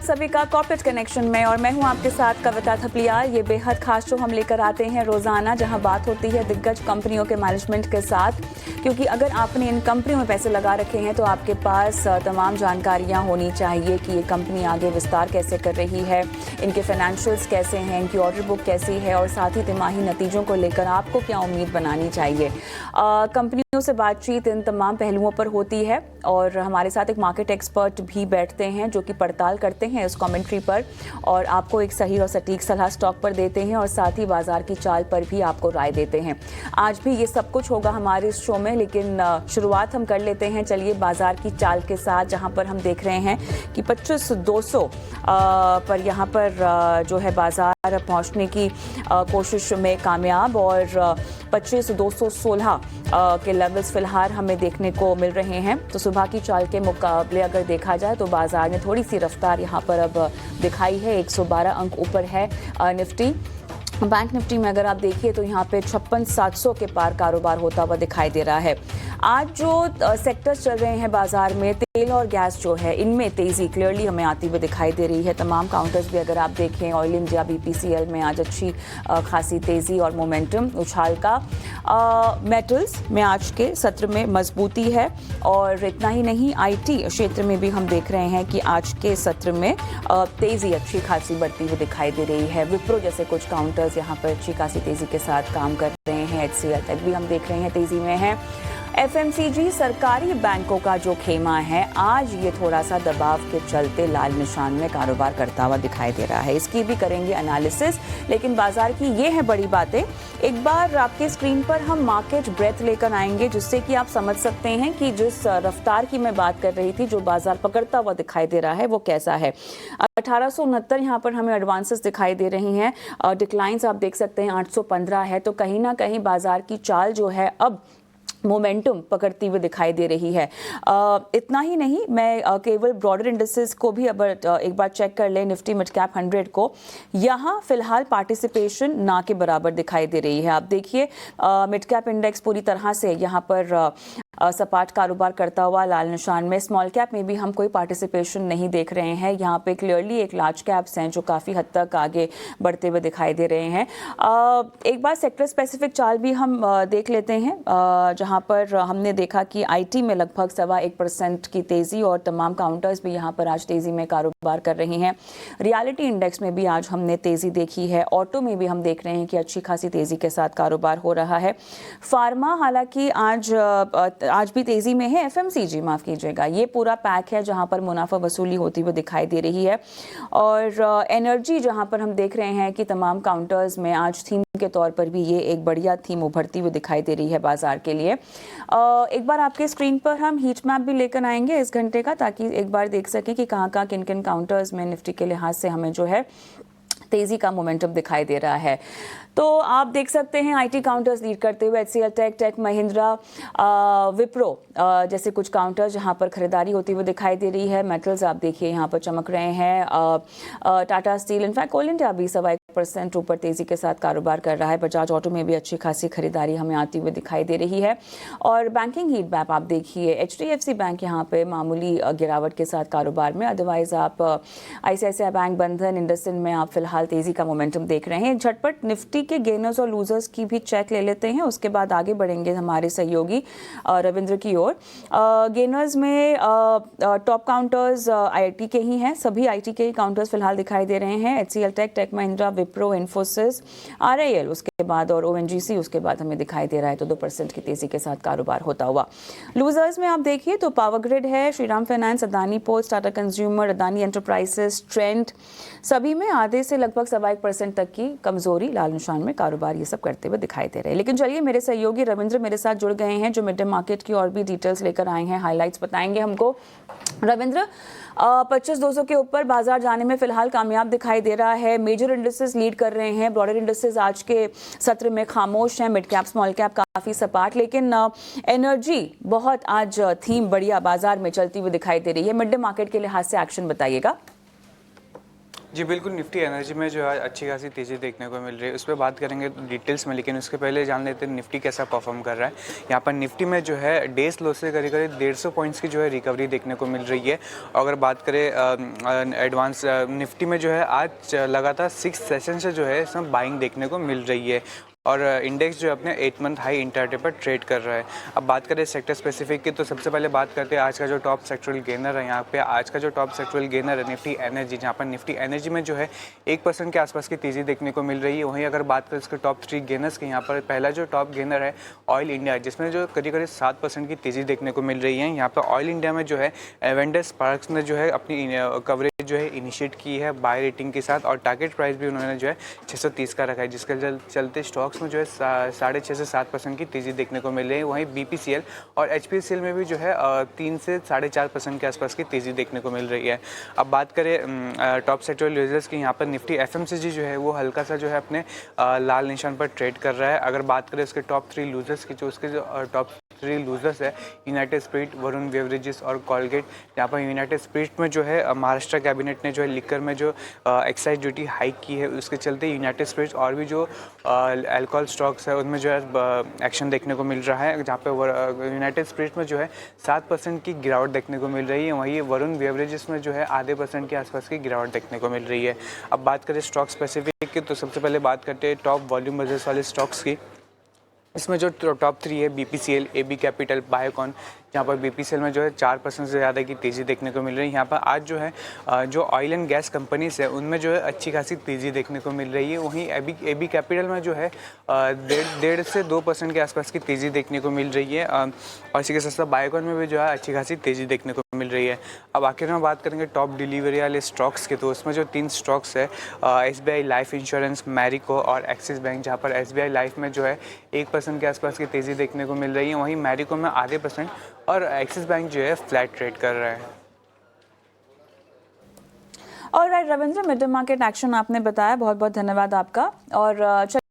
सभी का corporate connection में और मैं हूं आपके साथ कविता थपलियाल। ये बेहद खास शो हम लेकर आते हैं रोजाना, जहां बात होती है दिग्गज कंपनियों के मैनेजमेंट के साथ, क्योंकि अगर आपने इन कंपनियों में पैसे लगा रखे हैं तो आपके पास तमाम जानकारियां होनी चाहिए कि ये कंपनी आगे विस्तार कैसे कर रही है, इनके फाइनेंशियल्स कैसे हैं, इनकी ऑर्डर बुक कैसी है और साथ ही तिमाही नतीजों को लेकर आपको क्या उम्मीद बनानी चाहिए। कंपनियों से बातचीत इन तमाम पहलुओं पर होती है और हमारे साथ एक मार्केट एक्सपर्ट भी बैठते हैं जो कि पड़ताल करते हैं इस कमेंट्री पर और आपको एक सही और सटीक सलाह स्टॉक पर देते हैं और साथ ही बाजार की चाल पर भी आपको राय देते हैं। आज भी ये सब कुछ होगा हमारे इस शो में, लेकिन शुरुआत हम कर लेते हैं चलिए बाजार की चाल के साथ, जहां पर हम देख रहे हैं कि 25,200 पर यहाँ पर जो है बाजार पहुँचने की कोशिश में कामयाब और 25,216 के लेवल्स फिलहाल हमें देखने को मिल रहे हैं। तो सुबह की चाल के मुकाबले अगर देखा जाए तो बाजार ने थोड़ी सी रफ्तार यहाँ पर अब दिखाई है। 112 अंक ऊपर है निफ्टी। बैंक निफ्टी में अगर आप देखिए तो यहाँ पे 56,700 के पार कारोबार होता हुआ दिखाई दे रहा है। आज जो सेक्टर्स चल रहे हैं बाजार में, तेल और गैस जो है, इनमें तेज़ी क्लियरली हमें आती हुई दिखाई दे रही है। तमाम काउंटर्स भी अगर आप देखें, ऑयल इंडिया, बीपीसीएल में आज अच्छी खासी तेज़ी और मोमेंटम उछाल का। मेटल्स में आज के सत्र में मजबूती है और इतना ही नहीं, आईटी क्षेत्र में भी हम देख रहे हैं कि आज के सत्र में तेज़ी अच्छी खासी बढ़ती हुई दिखाई दे रही है। विप्रो जैसे कुछ काउंटर्स यहाँ पर अच्छी खासी तेज़ी के साथ काम कर रहे हैं। एचसीएल टेक भी हम देख रहे हैं तेज़ी में है। एफएमसीजी सरकारी बैंकों का जो खेमा है, आज ये थोड़ा सा दबाव के चलते लाल निशान में कारोबार करता हुआ दिखाई दे रहा है। इसकी भी करेंगे एनालिसिस, लेकिन बाजार की ये है बड़ी बातें। एक बार आपके स्क्रीन पर हम मार्केट ब्रेथ लेकर आएंगे जिससे कि आप समझ सकते हैं कि जिस रफ्तार की मैं बात कर रही थी, जो बाजार पकड़ता हुआ दिखाई दे रहा है, वो कैसा है। 1869 यहाँ पर हमें एडवांसेस दिखाई दे रही हैं। डिक्लाइंस आप देख सकते हैं 815 है। तो कहीं ना कहीं बाजार की चाल जो है अब मोमेंटम पकड़ती हुई दिखाई दे रही है। इतना ही नहीं, मैं केवल ब्रॉडर इंडेक्सेस को भी अब एक बार चेक कर ले, निफ्टी मिड कैप 100 को, यहाँ फिलहाल पार्टिसिपेशन ना के बराबर दिखाई दे रही है। आप देखिए मिड कैप इंडेक्स पूरी तरह से यहाँ पर सपाट कारोबार करता हुआ लाल निशान में। स्मॉल कैप में भी हम कोई पार्टिसिपेशन नहीं देख रहे हैं। यहाँ पे क्लियरली एक लार्ज कैप्स हैं जो काफ़ी हद तक आगे बढ़ते हुए दिखाई दे रहे हैं। एक बार सेक्टर स्पेसिफिक चाल भी हम देख लेते हैं, जहाँ पर हमने देखा कि आईटी में लगभग 1.25% की तेज़ी और तमाम काउंटर्स भी यहाँ पर आज तेज़ी में कारोबार कर रही हैं। रियलिटी इंडेक्स में भी आज हमने तेज़ी देखी है। ऑटो में भी हम देख रहे हैं कि अच्छी खासी तेज़ी के साथ कारोबार हो रहा है। फार्मा हालांकि आज भी तेज़ी में है। एफएमसीजी माफ़ कीजिएगा, ये पूरा पैक है जहां पर मुनाफा वसूली होती हुई दिखाई दे रही है। और एनर्जी जहां पर हम देख रहे हैं कि तमाम काउंटर्स में आज थीम के तौर पर भी ये एक बढ़िया थीम उभरती हुई दिखाई दे रही है बाजार के लिए। एक बार आपके स्क्रीन पर हम हीट मैप भी लेकर आएंगे इस घंटे का, ताकि एक बार देख सकें कि कहाँ कहाँ किन किन काउंटर्स में निफ्टी के लिहाज से हमें जो है तेज़ी का मोमेंटम दिखाई दे रहा है। तो आप देख सकते हैं आईटी काउंटर्स लीड करते हुए HCL tech, tech Mahindra, Wipro जैसे कुछ काउंटर्स जहां पर खरीदारी होती हुई दिखाई दे रही है। मेटल्स आप देखिए यहां पर चमक रहे हैं। Tata steel, in fact oil India भी 1% ऊपर तेज़ी के साथ कारोबार कर रहा है। बजाज ऑटो में भी अच्छी खासी खरीदारी हमें आती हुई दिखाई दे रही है। और बैंकिंग हीट मैप आप देखिए, एचडीएफसी बैंक यहाँ पे मामूली गिरावट के साथ कारोबार में। अदरवाइज आप आईसीआईसीआई बैंक, बंधन, इंडसइंड में आप फिलहाल तेज़ी का मोमेंटम देख रहे हैं। झटपट निफ्टी के गेनर्स और लूजर्स की भी चेक ले लेते हैं, उसके बाद आगे बढ़ेंगे हमारे सहयोगी रविंद्र की ओर। गेनर्स में टॉप काउंटर्स आईटी के ही हैं, सभी आईटी के ही काउंटर्स फिलहाल दिखाई दे रहे हैं। HCL tech, tech Mahindra, Wipro, Infosys, RIL उसके बाद और ओएनजीसी उसके बाद हमें दिखाई दे रहा है। तो 2% की तेजी के साथ कारोबार होता हुआ। लूजर्स में आप देखिए तो पावर ग्रिड है, Shriram finance, Adani ports, Tata consumer, Adani enterprises, trend, सभी में आधे से लगभग 1.25% तक की कमजोरी लाल निशान में कारोबार ये सब करते हुए दिखाई दे रहे हैं। लेकिन चलिए मेरे सहयोगी रविंद्र मेरे साथ जुड़ गए हैं जो मिड डे मार्केट की और भी डिटेल्स लेकर आए हैं, हाइलाइट्स बताएंगे हमको। रविंद्र, 25,200 के ऊपर बाजार जाने में फिलहाल कामयाब दिखाई दे रहा है। मेजर इंडेक्सेस लीड कर रहे हैं, ब्रॉडर इंडेक्सेस आज के सत्र में खामोश हैं, मिड कैप स्मॉल कैप काफी सपाट, लेकिन एनर्जी बहुत आज थीम बढ़िया बाजार में चलती हुई दिखाई दे रही है। मिड डे मार्केट के लिहाज से एक्शन बताइएगा। जी बिल्कुल, निफ्टी एनर्जी में जो है अच्छी खासी तेज़ी देखने को मिल रही है, उस पे बात करेंगे डिटेल्स में, लेकिन उसके पहले जान लेते हैं निफ्टी कैसा परफॉर्म कर रहा है। यहाँ पर निफ्टी में जो है डेज़ लो से करीब 150 पॉइंट्स की जो है रिकवरी देखने को मिल रही है। और अगर बात करें एडवांस निफ्टी में जो है आज लगातार 6 सेशन से जो है इसमें बाइंग देखने को मिल रही है और इंडेक्स जो है अपने 8 मंथ हाई इंटरडे पर ट्रेड कर रहा है। अब बात करें सेक्टर स्पेसिफिक की, तो सबसे पहले बात करते हैं आज का जो टॉप सेक्टरल गेनर है। यहाँ पे आज का जो टॉप सेक्टरल गेनर है निफ्टी एनर्जी, जहाँ पर निफ्टी एनर्जी में जो है 1% के आसपास की तेज़ी देखने को मिल रही है। वहीं अगर बात करें इसके टॉप 3 गेनर्स की, यहाँ पर पहला जो टॉप गेनर है ऑयल इंडिया, जिसमें जो करीब 7% की तेज़ी देखने को मिल रही है। यहाँ पर ऑयल इंडिया में जो है एवेंडस स्पार्क्स ने जो है अपनी कवरेज जो है इनिशिएट की है बाय रेटिंग के साथ, और टारगेट प्राइस भी उन्होंने जो है 630 का रखा है, जिसके चलते स्टॉक्स में जो है 6.5 से 7% की तेज़ी देखने को मिल रही है। वहीं BPCL और HPCL में भी जो है 3 से 4.5% के आसपास की तेज़ी देखने को मिल रही है। अब बात करें टॉप सेक्टोरल यूजर्स की, यहाँ पर निफ्टी FMCG जो है वो हल्का सा जो है अपने लाल निशान पर ट्रेड कर रहा है। अगर बात करें उसके टॉप 3 लूजर्स की, जो उसके जो टॉप 3 लूजर्स है यूनाइटेड स्पिरिट, वरुण बेवरेजेस और कॉलगेट। यहाँ पर यूनाइटेड स्पिरिट में जो है महाराष्ट्र कैबिनेट ने जो है लिकर में जो एक्साइज ड्यूटी हाइक की है, उसके चलते यूनाइटेड स्पिरिट और भी जो अल्कोहल स्टॉक्स है उनमें जो है एक्शन देखने को मिल रहा है, जहाँ पे यूनाइटेड स्पिरिट में जो है 7% की गिरावट देखने को मिल रही है। वहीं वरुण बेवरेजेस में जो है आधे % के आसपास की गिरावट देखने को मिल रही है। अब बात करें स्टॉक स्पेसिफिक की, तो सबसे पहले बात करते हैं टॉप वॉल्यूम बजट वाले स्टॉक्स की। इसमें जो टॉप 3 है BPCL, AB कैपिटल, बायोकॉन, जहाँ पर BPCL में जो है 4% से ज़्यादा की तेज़ी देखने को मिल रही है। यहाँ पर आज जो है जो ऑयल एंड गैस कंपनीज है उनमें जो है अच्छी खासी तेज़ी देखने को मिल रही है। वहीं AB कैपिटल में जो है 1.5 से 2% के आसपास की तेज़ी देखने को मिल रही है, और इसी के साथ साथ बायोकॉन में भी जो है अच्छी खासी तेज़ी देखने को मिल रही है। अब आखिर में बात करेंगे टॉप डिलीवरी वाले स्टॉक्स के, तो उसमें जो 3 स्टॉक्स है SBI लाइफ इंश्योरेंस, मैरिको और एक्सिस बैंक, जहाँ पर SBI लाइफ में जो है 1% के आसपास की तेज़ी देखने को मिल रही है। वहीं मैरिको में आधे % और एक्सिस बैंक जो है फ्लैट ट्रेड कर रहा है। और रविंद्र, मिड मार्केट एक्शन आपने बताया, बहुत बहुत धन्यवाद आपका। और